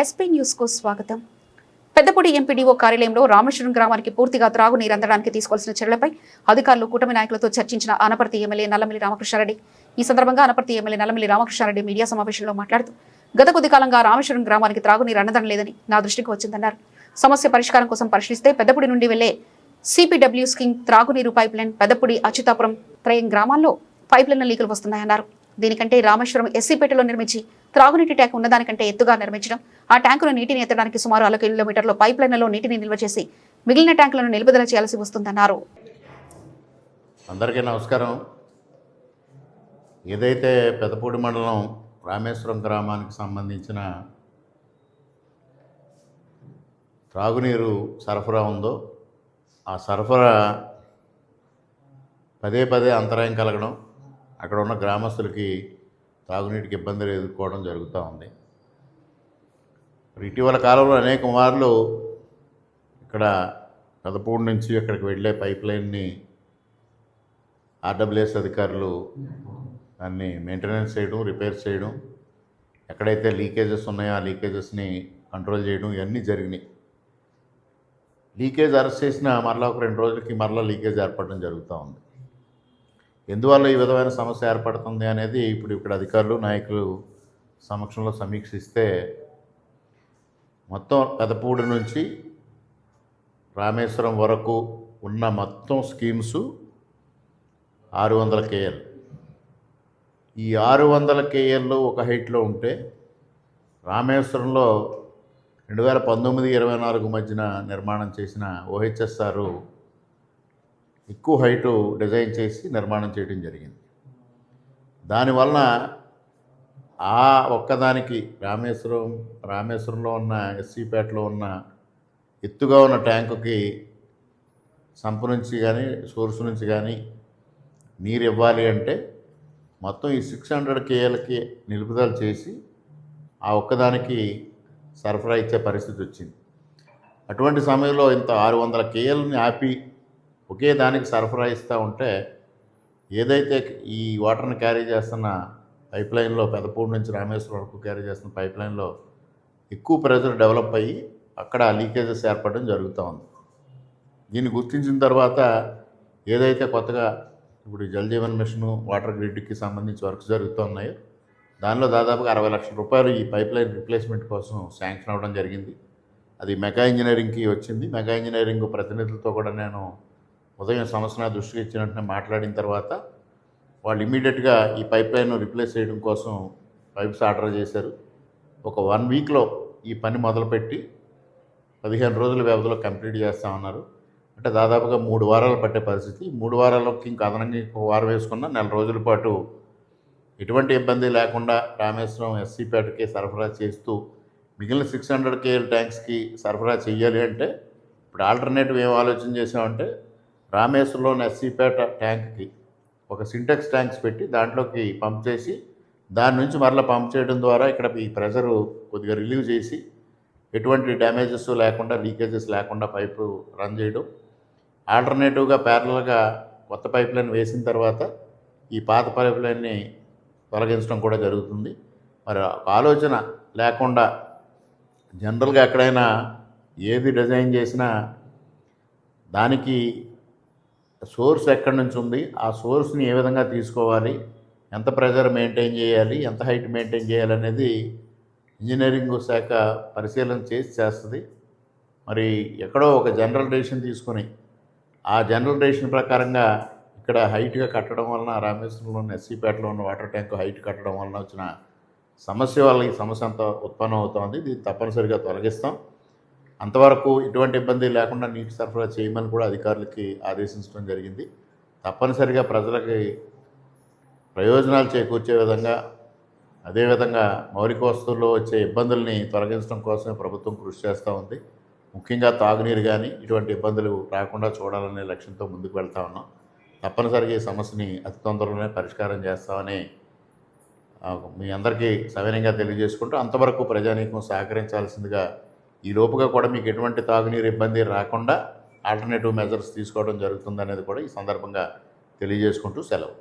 SP news కు స్వాగతం. Peddapudi MPDO కార్యాలయంలో రామేశ్వరం గ్రామానికి పూర్తిగా త్రాగునీరు అందడానికి తీసుకోవాల్సిన చర్యలపై అధికారులు కూటమి నాయకులతో చర్చించిన అనపర్తి ఎమ్మెల్యే నల్లమిల్లి రామకృష్ణారెడ్డి. ఈ సందర్భంగా అనపర్తి ఎమ్మెల్యే నల్లమిల్లి రామకృష్ణారెడ్డి మీడియా సమావేశంలో మాట్లాడుతూ గత కొద్ది కాలంగా రామేశ్వరం గ్రామానికి త్రాగునీరు అందడం లేదని నా దృష్టికి వచ్చిందన్నారు. సమస్య పరిష్కారం కోసం పరిశీలిస్తే పెద్దపూడి నుండి వెళ్లే సిపిడబ్ల్యూ స్కీమ్ త్రాగునీరు పైప్ లైన్ పెద్దపూడి అచ్యుతాపురం త్రయం గ్రామాల్లో పైప్ లైన్ లీకులు వస్తున్నాయన్నారు. దీనికంటే రామేశ్వరం ఎస్సీపేటలో నిర్మించి త్రాగునీటి ట్యాంక్ ఉన్నదానికంటే ఎత్తుగా నిర్మించడం, ఆ ట్యాంకును నీటిని ఎత్తడానికి సుమారు 1 కిలోమీటర్ల పైప్ లైన్లలో నీటిని నిల్వ చేసి మిగిలిన ట్యాంకులను నిలుపుదల చేయాల్సి వస్తుందన్నారు. అందరికీ నమస్కారం. ఏదైతే పెద్దపూడి మండలం రామేశ్వరం గ్రామానికి సంబంధించిన త్రాగునీరు సరఫరా ఉందో ఆ సరఫరా పదే పదే అంతరాయం కలగడం, అక్కడ ఉన్న గ్రామస్తులకి తాగునీటికి ఇబ్బందులు ఎదుర్కోవడం జరుగుతూ ఉంది. ఇటీవల కాలంలో అనేక మార్లు ఇక్కడ పెదపూడి నుంచి అక్కడికి వెళ్ళే పైప్ లైన్ని ఆర్డబ్ల్యూఎస్ అధికారులు దాన్ని మెయింటెనెన్స్ చేయడం, రిపేర్ చేయడం, ఎక్కడైతే లీకేజెస్ ఉన్నాయో ఆ లీకేజెస్ని కంట్రోల్ చేయడం ఇవన్నీ జరిగినాయి. లీకేజ్ అరెస్ట్ చేసిన మరలా ఒక 2 రోజులకి మరలా లీకేజ్ ఏర్పడడం జరుగుతూ ఉంది. ఎందువల్ల ఈ విధమైన సమస్య ఏర్పడుతుంది అనేది ఇప్పుడు ఇక్కడ అధికారులు నాయకులు సమక్షంలో సమీక్షిస్తే మొత్తం పెదపూడి నుంచి రామేశ్వరం వరకు ఉన్న మొత్తం స్కీమ్స్ 600 KL. ఈ 600 KL ఒక హైట్లో ఉంటే రామేశ్వరంలో 2019-24 మధ్యన నిర్మాణం చేసిన OHSR ఎక్కువ హైటు డిజైన్ చేసి నిర్మాణం చేయడం జరిగింది. దానివలన ఆ ఒక్కదానికి రామేశ్వరంలో ఉన్న ఎస్సీపేటలో ఉన్న ఎత్తుగా ఉన్న ట్యాంకుకి సంపు నుంచి కానీ సోర్స్ నుంచి కానీ నీరు ఇవ్వాలి అంటే మొత్తం ఈ 600 KLకి నిలుపుదల చేసి ఆ ఒక్కదానికి సరఫరా ఇచ్చే పరిస్థితి వచ్చింది. అటువంటి సమయంలో ఇంత 600 KLని ఆపి ఒకే దానికి సరఫరా ఇస్తూ ఉంటే ఏదైతే ఈ వాటర్ని క్యారీ చేస్తున్న పైప్ లైన్లో పెదపూడి నుంచి రామేశ్వరం వరకు క్యారీ చేస్తున్న పైప్ లైన్లో ఎక్కువ ప్రెజర్ డెవలప్ అయ్యి అక్కడ లీకేజెస్ ఏర్పడడం జరుగుతూ ఉంది. దీన్ని గుర్తించిన తర్వాత ఏదైతే కొత్తగా ఇప్పుడు జల్ జీవన్ మిషన్ వాటర్ గ్రిడ్కి సంబంధించి వర్క్స్ జరుగుతూ ఉన్నాయో దానిలో దాదాపుగా 60 లక్షల రూపాయలు ఈ పైప్ లైన్ రిప్లేస్మెంట్ కోసం శాంక్షన్ అవ్వడం జరిగింది. అది మెగా ఇంజనీరింగ్కి వచ్చింది. మెగా ఇంజనీరింగ్ ప్రతినిధులతో కూడా నేను ఉదయం సమస్య నా దృష్టికి ఇచ్చిన వెంటనే మాట్లాడిన తర్వాత వాళ్ళు ఇమీడియట్గా ఈ పైప్ లైన్ రిప్లేస్ చేయడం కోసం పైప్స్ ఆర్డర్ చేశారు. ఒక 1 వీక్లో ఈ పని మొదలుపెట్టి 15 రోజుల వ్యవధిలో కంప్లీట్ చేస్తూ ఉన్నారు. అంటే దాదాపుగా 3 వారాలు పట్టే పరిస్థితి. 3 వారాలకి ఇంకా అదనంగా ఇంకో వారం వేసుకున్న 4 రోజుల పాటు ఎటువంటి ఇబ్బంది లేకుండా రామేశ్వరం ఎస్సీపేటకి సరఫరా చేస్తూ మిగిలిన 600 KL ట్యాంక్స్కి సరఫరా చేయాలి అంటే ఇప్పుడు ఆల్టర్నేటివ్ ఏం ఆలోచన చేసామంటే రామేశ్వరంలోని ఎస్సీపేట ట్యాంక్కి ఒక సింటెక్స్ ట్యాంక్స్ పెట్టి దాంట్లోకి పంప్ చేసి దాని నుంచి మరలా పంప్ చేయడం ద్వారా ఇక్కడ ఈ ప్రెషరు కొద్దిగా రిలీవ్ చేసి ఎటువంటి డ్యామేజెస్ లేకుండా లీకేజెస్ లేకుండా పైపు రన్ చేయడం, ఆల్టర్నేటివ్గా ప్యారలల్గా కొత్త పైప్ లైన్ వేసిన తర్వాత ఈ పాత పైప్ లైన్ని తొలగించడం కూడా జరుగుతుంది. మరి ఆలోచన లేకుండా జనరల్గా ఎక్కడైనా ఏది డిజైన్ చేసినా దానికి సోర్స్ ఎక్కడి నుంచి ఉంది, ఆ సోర్స్ని ఏ విధంగా తీసుకోవాలి, ఎంత ప్రెజర్ మెయింటైన్ చేయాలి, ఎంత హైట్ మెయింటైన్ చేయాలి అనేది ఇంజనీరింగ్ శాఖ పరిశీలన చేస్తుంది. మరి ఎక్కడో ఒక జనరల్ డెసిషన్ తీసుకొని ఆ జనరల్ డెసిషన్ ప్రకారంగా ఇక్కడ హైట్గా కట్టడం వలన రామేశ్వరంలో ఉన్న ఎస్సీపేటలో ఉన్న వాటర్ ట్యాంక్ హైట్ కట్టడం వలన వచ్చిన సమస్య వల్ల ఈ సమస్య అంతా ఉత్పన్నం అవుతుంది. దీన్ని తప్పనిసరిగా తొలగిస్తాం. అంతవరకు ఎటువంటి ఇబ్బంది లేకుండా నీటి సరఫరా చేయమని కూడా అధికారులకి ఆదేశించడం జరిగింది. తప్పనిసరిగా ప్రజలకి ప్రయోజనాలు చేకూర్చే విధంగా, అదేవిధంగా మౌలిక వస్తువుల్లో వచ్చే ఇబ్బందుల్ని తొలగించడం కోసమే ప్రభుత్వం కృషి చేస్తూ ఉంది. ముఖ్యంగా తాగునీరు కానీ ఇటువంటి ఇబ్బందులు రాకుండా చూడాలనే లక్ష్యంతో ముందుకు వెళ్తూ ఉన్నాం. తప్పనిసరిగా ఈ సమస్యని అతి తొందరలోనే పరిష్కారం చేస్తామని మీ అందరికీ సవినయంగా తెలియజేసుకుంటూ అంతవరకు ప్రజానీకం సహకరించాల్సిందిగా, ఈ లోపుగా కూడా మీకు ఎటువంటి తాగునీరు ఇబ్బంది రాకుండా ఆల్టర్నేటివ్ మెజర్స్ తీసుకోవడం జరుగుతుందనేది కూడా ఈ సందర్భంగా తెలియజేసుకుంటూ సెలవు.